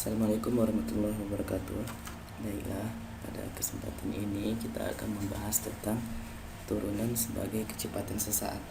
Assalamualaikum warahmatullahi wabarakatuh. Baiklah, pada kesempatan ini kita akan membahas tentang turunan sebagai kecepatan sesaat.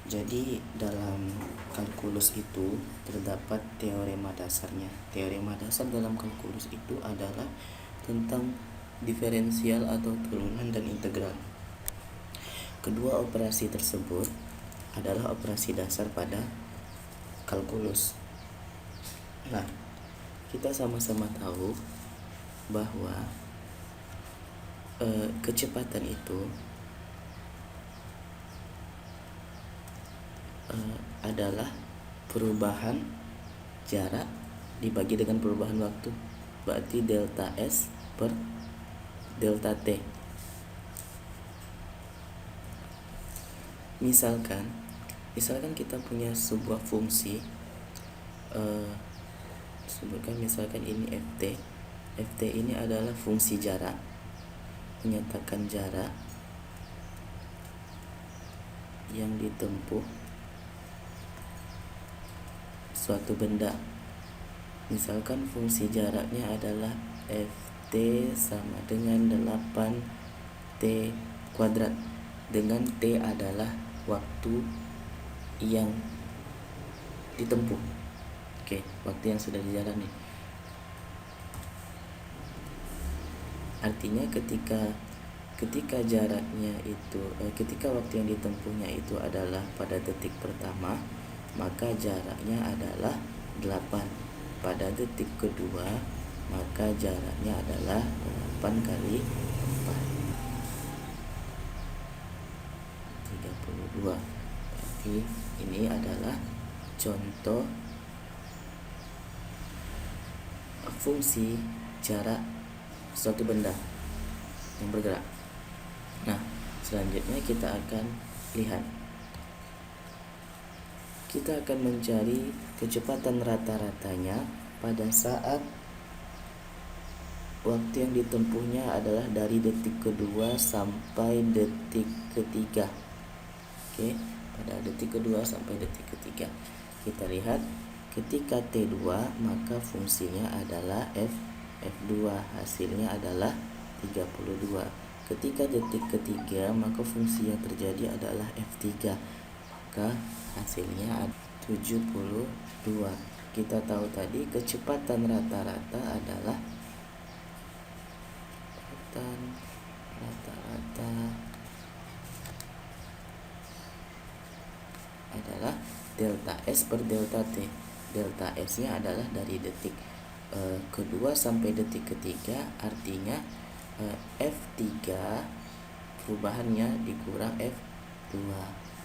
Jadi dalam kalkulus itu terdapat teorema dasarnya. Teorema dasar dalam kalkulus itu adalah tentang diferensial atau turunan dan integral. Kedua operasi tersebut adalah operasi dasar pada kalkulus. Nah, kita sama-sama tahu bahwa kecepatan itu adalah perubahan jarak dibagi dengan perubahan waktu, berarti delta S per delta T. Misalkan kita punya sebuah fungsi, sebutkan misalkan ini ft ini adalah fungsi jarak, menyatakan jarak yang ditempuh suatu benda. Misalkan fungsi jaraknya adalah ft sama dengan 8t kuadrat, dengan t adalah waktu yang ditempuh. Oke, waktu yang sudah dijalani. Artinya ketika jaraknya itu ketika waktu yang ditempuhnya itu adalah pada detik pertama, maka jaraknya adalah 8. Pada detik kedua, maka jaraknya adalah 8 kali 4, 32. Berarti ini adalah contoh fungsi jarak suatu benda yang bergerak. Nah, selanjutnya kita akan lihat, kita akan mencari kecepatan rata-ratanya pada saat waktu yang ditempuhnya adalah dari detik kedua sampai detik ketiga. Oke, pada detik kedua sampai detik ketiga. Kita lihat ketika T2 maka fungsinya adalah F2, hasilnya adalah 32. Ketika detik ketiga maka fungsi yang terjadi adalah F3, maka hasilnya 72. Kita tahu tadi kecepatan rata-rata adalah delta S per delta T. Delta S nya adalah dari detik kedua sampai detik ketiga, artinya F3 perubahannya dikurang F2.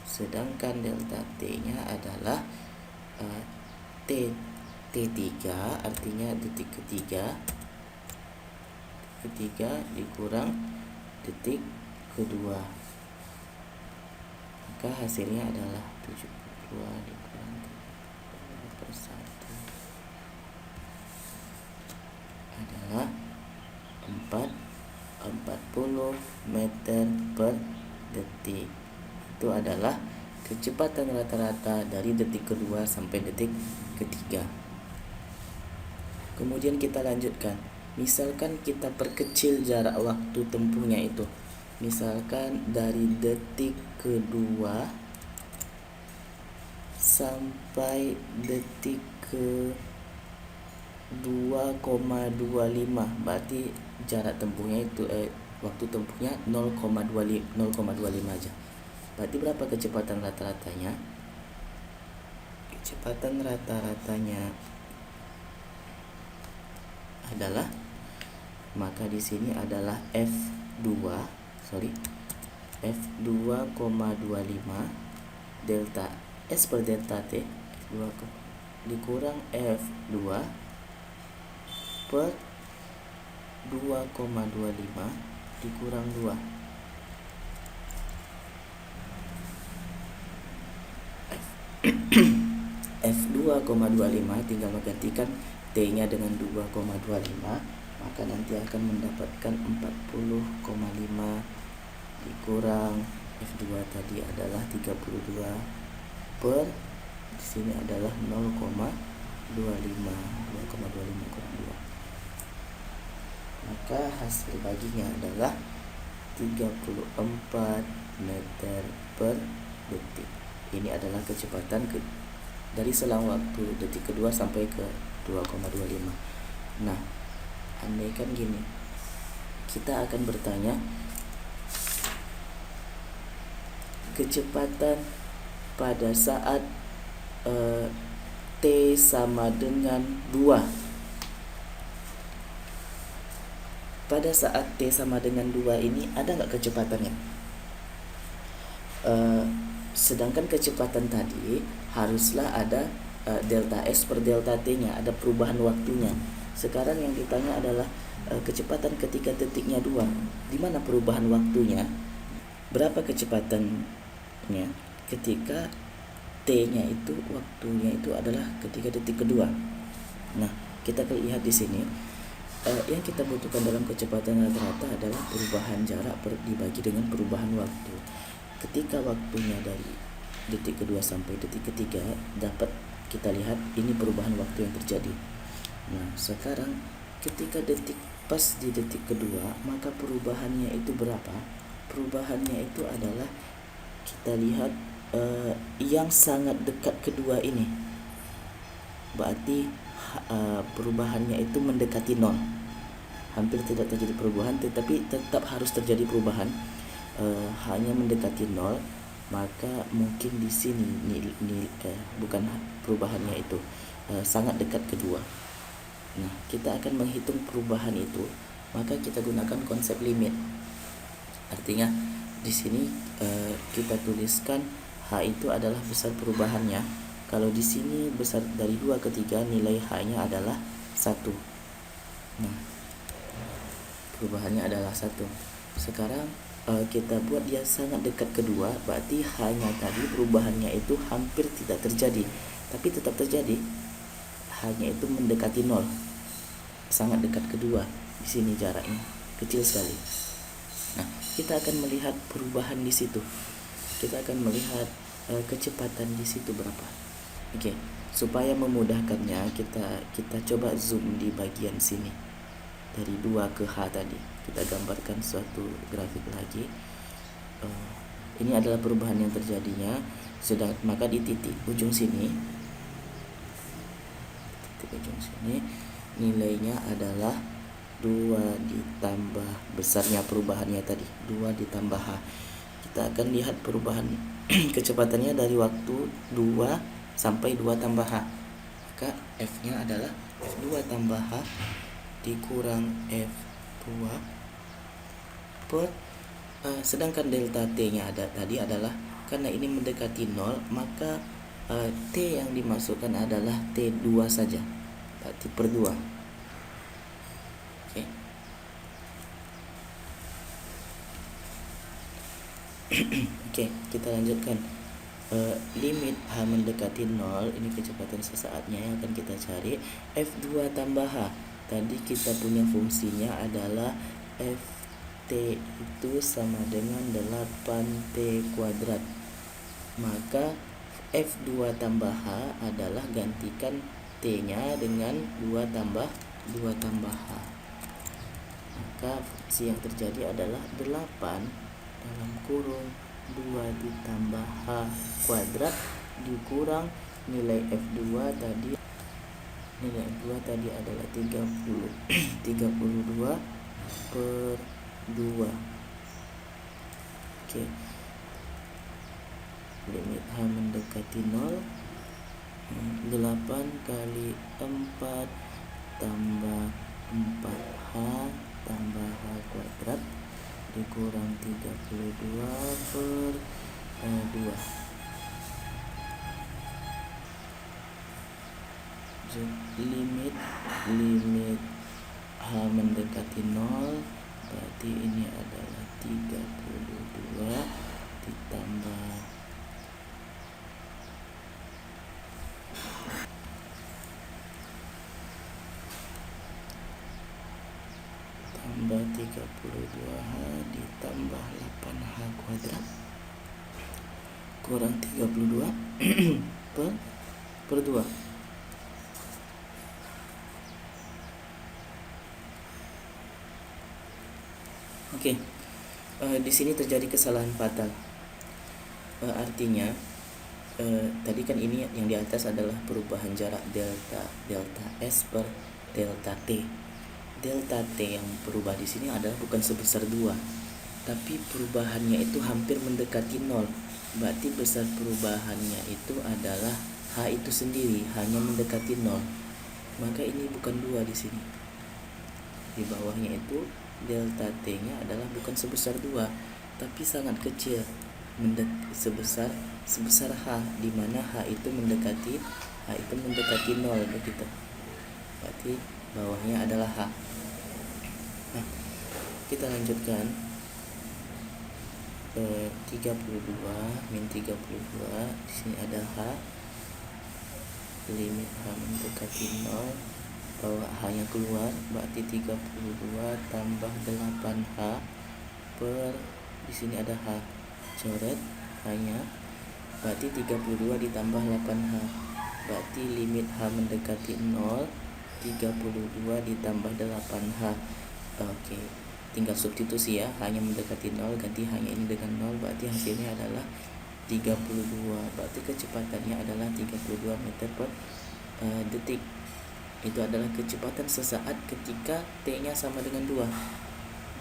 Sedangkan delta T nya adalah T3, artinya detik ketiga dikurang detik kedua, maka hasilnya adalah 72 dikurang 1 adalah 40 meter per detik. Itu adalah kecepatan rata-rata dari detik kedua sampai detik ketiga. Kemudian kita lanjutkan. Misalkan kita perkecil jarak waktu tempuhnya itu. Misalkan dari detik kedua sampai detik ke 2,25, berarti jarak tempuhnya itu waktu tempuhnya 0,25 aja. Berarti berapa kecepatan rata-ratanya? Kecepatan rata-ratanya adalah, maka di sini adalah F2,25 delta S per delta T, F2 dikurang F2 per 2,25 dikurang 2. F2,25 tinggal menggantikan T-nya dengan 2,25, maka nanti akan mendapatkan 40,5 dikurang F2 tadi adalah 32 per di sini adalah 0,25 kurang 2. maka hasil baginya adalah 34 meter per detik. Ini adalah kecepatan dari selang waktu detik kedua sampai ke 2,25. Nah, andaikan gini, kita akan bertanya kecepatan pada saat T sama dengan 2. Pada saat T sama dengan 2 ini ada nggak kecepatannya? Sedangkan kecepatan tadi haruslah ada delta S per delta T-nya, ada perubahan waktunya. Sekarang yang ditanya adalah kecepatan ketika detiknya 2. Di mana perubahan waktunya? Berapa kecepatannya ketika T-nya itu, waktunya itu adalah ketika detik kedua. Nah, kita lihat di sini yang kita butuhkan dalam kecepatan rata-rata adalah perubahan jarak dibagi dengan perubahan waktu. Ketika waktunya dari detik kedua sampai detik ketiga, dapat kita lihat ini perubahan waktu yang terjadi. Nah, sekarang ketika pas di detik kedua, maka perubahannya itu berapa? Perubahannya itu adalah, kita lihat yang sangat dekat kedua ini, berarti perubahannya itu mendekati 0. Hampir tidak terjadi perubahan, tetapi tetap harus terjadi perubahan. Hanya mendekati 0, maka mungkin di sini bukan perubahannya itu sangat dekat kedua. Nah, kita akan menghitung perubahan itu, maka kita gunakan konsep limit. Artinya di sini kita tuliskan H itu adalah besar perubahannya. Kalau di sini besar dari 2 ke 3, nilai H-nya adalah 1. Nah, perubahannya adalah 1. Sekarang kita buat dia sangat dekat kedua, berarti H-nya tadi perubahannya itu hampir tidak terjadi, tapi tetap terjadi. H-nya itu mendekati 0, sangat dekat kedua. Di sini jaraknya kecil sekali. Nah, kita akan melihat perubahan di situ. Kita akan melihat kecepatan di situ berapa. Oke, supaya memudahkannya kita coba zoom di bagian sini. Dari 2 ke H tadi, kita gambarkan suatu grafik lagi. Ini adalah perubahan yang terjadinya. Maka di titik ujung sini, nilainya adalah 2 ditambah besarnya perubahannya tadi, 2 ditambah H. Kita akan lihat perubahan kecepatannya dari waktu 2 sampai 2 tambah H. Maka F-nya adalah F2 tambah H dikurang F2 per sedangkan delta T-nya tadi adalah, karena ini mendekati 0, maka T yang dimasukkan adalah T2 saja, berarti per 2. Oke. Oke, kita lanjutkan. Limit H mendekati 0, ini kecepatan sesaatnya yang akan kita cari. F2 tambah H, tadi kita punya fungsinya adalah Ft itu sama dengan 8T kuadrat. Maka F2 tambah H adalah gantikan T-nya dengan 2 tambah H. Maka fungsi yang terjadi adalah 8 dalam kurung 2 ditambah H kuadrat dikurang nilai F2 tadi. Nilai F2 tadi adalah 32 per 2. Oke. Limit H mendekati 0, 8 kali 4 tambah 4H tambah H kuadrat dikurang 32 per 2. Limit H mendekati 0, berarti ini adalah 32 ditambah tambah 32H ditambah 8H kuadrat kurang 32 per 2. Oke. Di sini terjadi kesalahan fatal. Artinya tadi kan ini yang di atas adalah perubahan jarak delta S per delta T. Delta T yang berubah di sini adalah bukan sebesar 2, tapi perubahannya itu hampir mendekati 0. Berarti besar perubahannya itu adalah H itu sendiri, hanya mendekati 0. Maka ini bukan 2 di sini. Di bawahnya itu delta T-nya adalah bukan sebesar 2, tapi sangat kecil, sebesar H, di mana H itu mendekati 0 begitu. Berarti bawahnya adalah H. Nah, kita lanjutkan. 32 min 32, di sini ada H, limit H mendekati 0, bawa H-nya keluar, berarti 32 tambah 8H per, di sini ada H, coret H-nya, berarti 32 ditambah 8H, berarti limit H mendekati 0, 32 ditambah 8H. Oke, tinggal substitusi ya, hanya mendekati 0, ganti hanya ini dengan 0, berarti hasilnya adalah 32. Berarti kecepatannya adalah 32 meter per detik. Itu adalah kecepatan sesaat ketika T-nya sama dengan 2,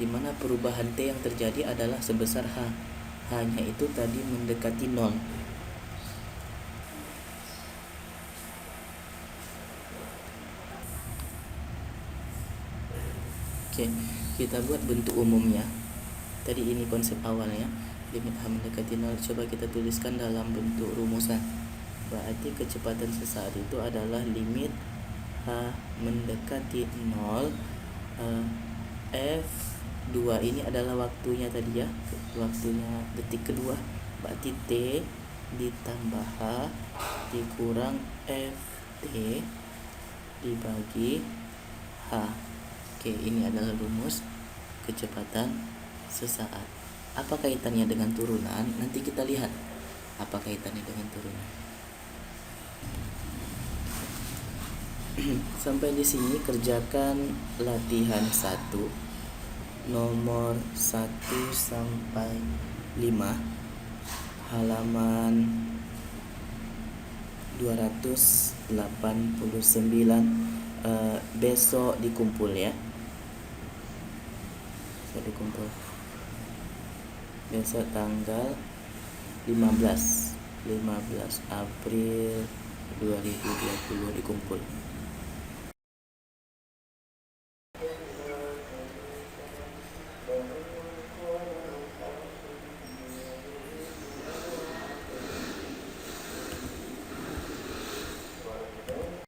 dimana perubahan T yang terjadi adalah sebesar H. H-nya itu tadi mendekati 0. Oke, kita buat bentuk umumnya. Tadi ini konsep awalnya, limit H mendekati 0. Coba kita tuliskan dalam bentuk rumusan. Berarti kecepatan sesaat itu adalah limit H mendekati 0, F2 ini adalah waktunya tadi ya, waktunya detik kedua, berarti T ditambah H dikurang FT dibagi H. Oke, ini adalah rumus kecepatan sesaat. Apa kaitannya dengan turunan? Nanti kita lihat apa kaitannya dengan turunan. Sampai di sini kerjakan latihan 1 nomor 1 sampai 5 halaman 289. Besok dikumpul ya. Besok tanggal 15 April 2020 dikumpul.